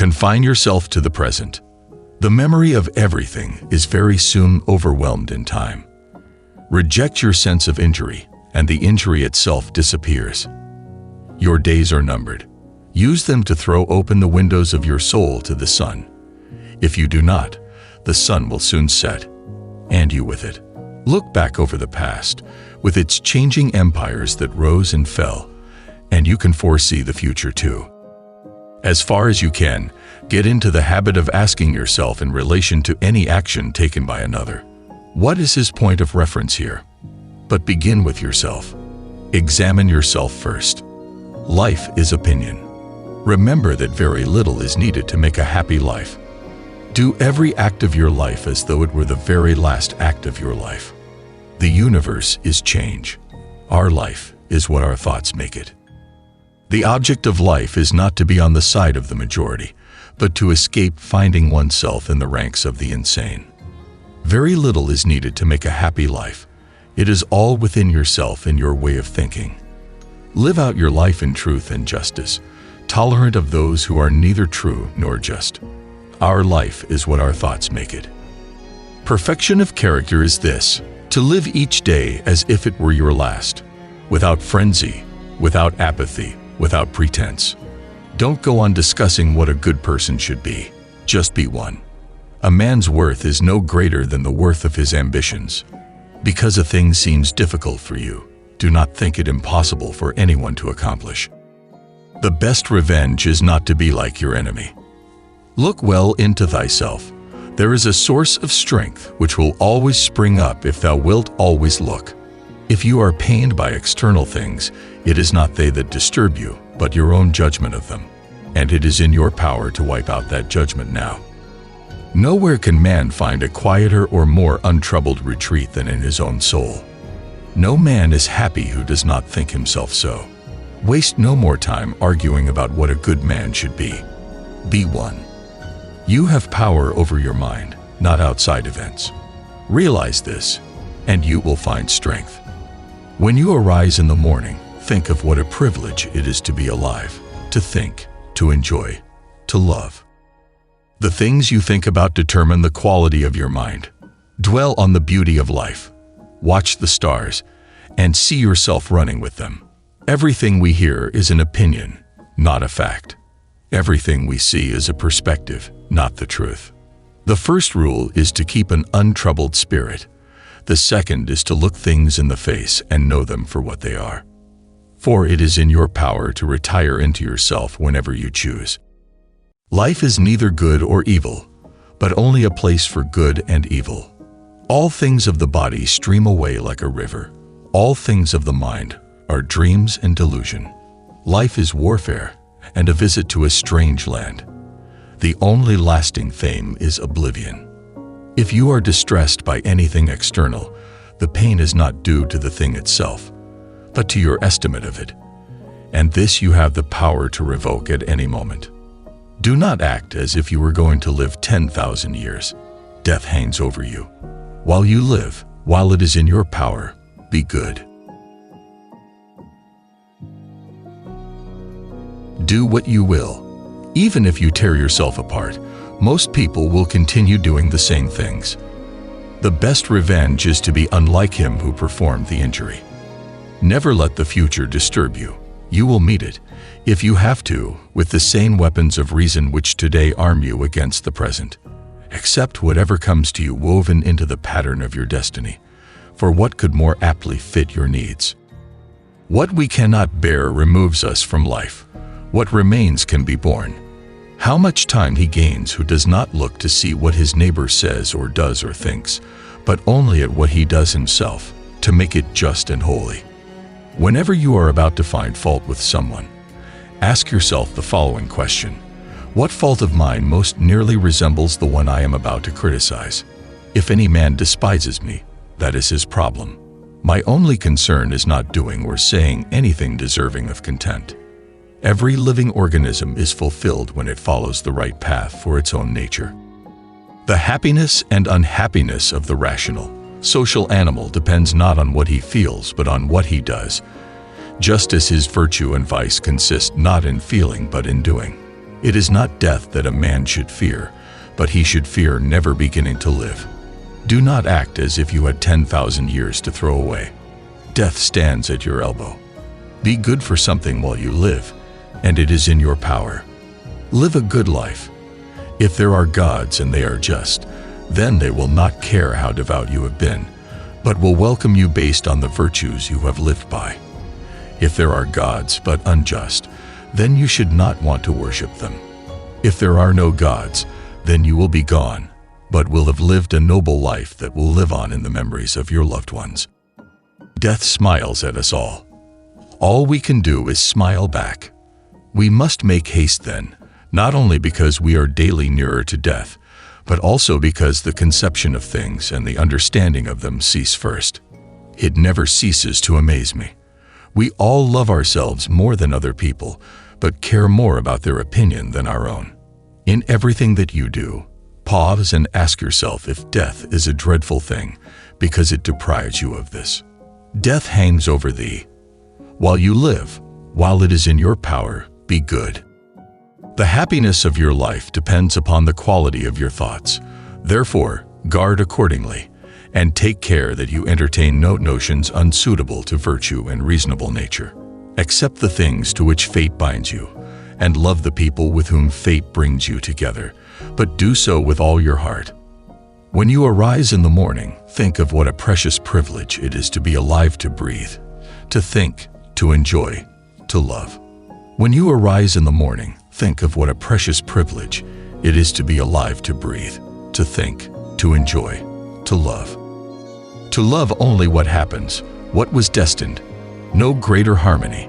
Confine yourself to the present. The memory of everything is very soon overwhelmed in time. Reject your sense of injury, and the injury itself disappears. Your days are numbered. Use them to throw open the windows of your soul to the sun. If you do not, the sun will soon set, and you with it. Look back over the past, with its changing empires that rose and fell, and you can foresee the future too. As far as you can, get into the habit of asking yourself in relation to any action taken by another, what is his point of reference here? But begin with yourself. Examine yourself first. Life is opinion. Remember that very little is needed to make a happy life. Do every act of your life as though it were the very last act of your life. The universe is change. Our life is what our thoughts make it. The object of life is not to be on the side of the majority, but to escape finding oneself in the ranks of the insane. Very little is needed to make a happy life. It is all within yourself and your way of thinking. Live out your life in truth and justice, tolerant of those who are neither true nor just. Our life is what our thoughts make it. Perfection of character is this: to live each day as if it were your last, without frenzy, without apathy, without pretense. Don't go on discussing what a good person should be. Just be one. A man's worth is no greater than the worth of his ambitions. Because a thing seems difficult for you, do not think it impossible for anyone to accomplish. The best revenge is not to be like your enemy. Look well into thyself. There is a source of strength which will always spring up if thou wilt always look. If you are pained by external things, it is not they that disturb you, but your own judgment of them, and it is in your power to wipe out that judgment now. Nowhere can man find a quieter or more untroubled retreat than in his own soul. No man is happy who does not think himself so. Waste no more time arguing about what a good man should be. Be one. You have power over your mind, not outside events. Realize this, and you will find strength. When you arise in the morning, think of what a privilege it is to be alive, to think, to enjoy, to love. The things you think about determine the quality of your mind. Dwell on the beauty of life. Watch the stars, and see yourself running with them. Everything we hear is an opinion, not a fact. Everything we see is a perspective, not the truth. The first rule is to keep an untroubled spirit. The second is to look things in the face and know them for what they are. For it is in your power to retire into yourself whenever you choose. Life is neither good or evil, but only a place for good and evil. All things of the body stream away like a river. All things of the mind are dreams and delusion. Life is warfare and a visit to a strange land. The only lasting fame is oblivion. If you are distressed by anything external, the pain is not due to the thing itself, but to your estimate of it, and this you have the power to revoke at any moment. Do not act as if you were going to live 10,000 years. Death hangs over you. While you live, while it is in your power, be good. Do what you will. Even if you tear yourself apart, most people will continue doing the same things. The best revenge is to be unlike him who performed the injury. Never let the future disturb you. You will meet it, if you have to, with the same weapons of reason which today arm you against the present. Accept whatever comes to you woven into the pattern of your destiny, for what could more aptly fit your needs? What we cannot bear removes us from life. What remains can be borne. How much time he gains who does not look to see what his neighbor says or does or thinks, but only at what he does himself, to make it just and holy. Whenever you are about to find fault with someone, ask yourself the following question: what fault of mine most nearly resembles the one I am about to criticize? If any man despises me, that is his problem. My only concern is not doing or saying anything deserving of contempt. Every living organism is fulfilled when it follows the right path for its own nature. The happiness and unhappiness of the rational, social animal depends not on what he feels but on what he does, just as his virtue and vice consist not in feeling but in doing. It is not death that a man should fear, but he should fear never beginning to live. Do not act as if you had 10,000 years to throw away. Death stands at your elbow. Be good for something while you live, and it is in your power. Live a good life. If there are gods and they are just, then they will not care how devout you have been, but will welcome you based on the virtues you have lived by. If there are gods but unjust, then you should not want to worship them. If there are no gods, then you will be gone, but will have lived a noble life that will live on in the memories of your loved ones. Death smiles at us all. All we can do is smile back. We must make haste then, not only because we are daily nearer to death, but also because the conception of things and the understanding of them cease first. It never ceases to amaze me. We all love ourselves more than other people, but care more about their opinion than our own. In everything that you do, pause and ask yourself if death is a dreadful thing, because it deprives you of this. Death hangs over thee. While you live, while it is in your power, be good. The happiness of your life depends upon the quality of your thoughts. Therefore, guard accordingly, and take care that you entertain no notions unsuitable to virtue and reasonable nature. Accept the things to which fate binds you, and love the people with whom fate brings you together, but do so with all your heart. When you arise in the morning, think of what a precious privilege it is to be alive, to breathe, to think, to enjoy, to love. When you arise in the morning, think of what a precious privilege it is to be alive, to breathe, to think, to enjoy, to love. To love only what happens, what was destined, no greater harmony.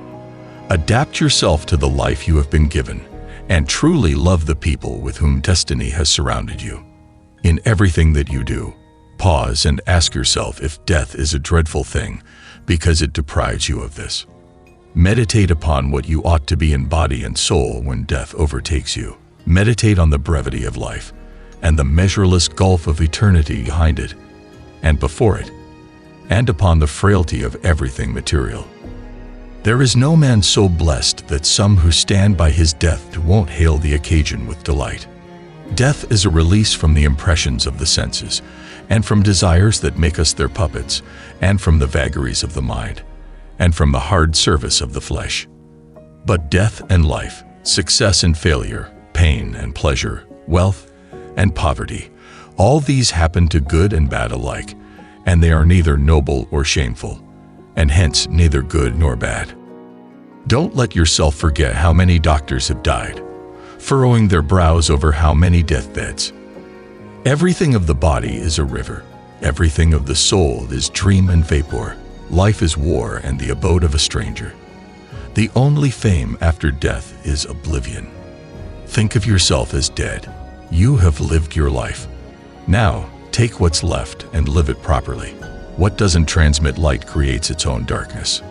Adapt yourself to the life you have been given, and truly love the people with whom destiny has surrounded you. In everything that you do, pause and ask yourself if death is a dreadful thing, because it deprives you of this. Meditate upon what you ought to be in body and soul when death overtakes you. Meditate on the brevity of life, and the measureless gulf of eternity behind it, and before it, and upon the frailty of everything material. There is no man so blessed that some who stand by his death won't hail the occasion with delight. Death is a release from the impressions of the senses, and from desires that make us their puppets, and from the vagaries of the mind, and from the hard service of the flesh. But death and life, success and failure, pain and pleasure, wealth and poverty, all these happen to good and bad alike, and they are neither noble or shameful, and hence neither good nor bad. Don't let yourself forget how many doctors have died, furrowing their brows over how many deathbeds. Everything of the body is a river, everything of the soul is dream and vapor. Life is war and the abode of a stranger. The only fame after death is oblivion. Think of yourself as dead. You have lived your life. Now, take what's left and live it properly. What doesn't transmit light creates its own darkness.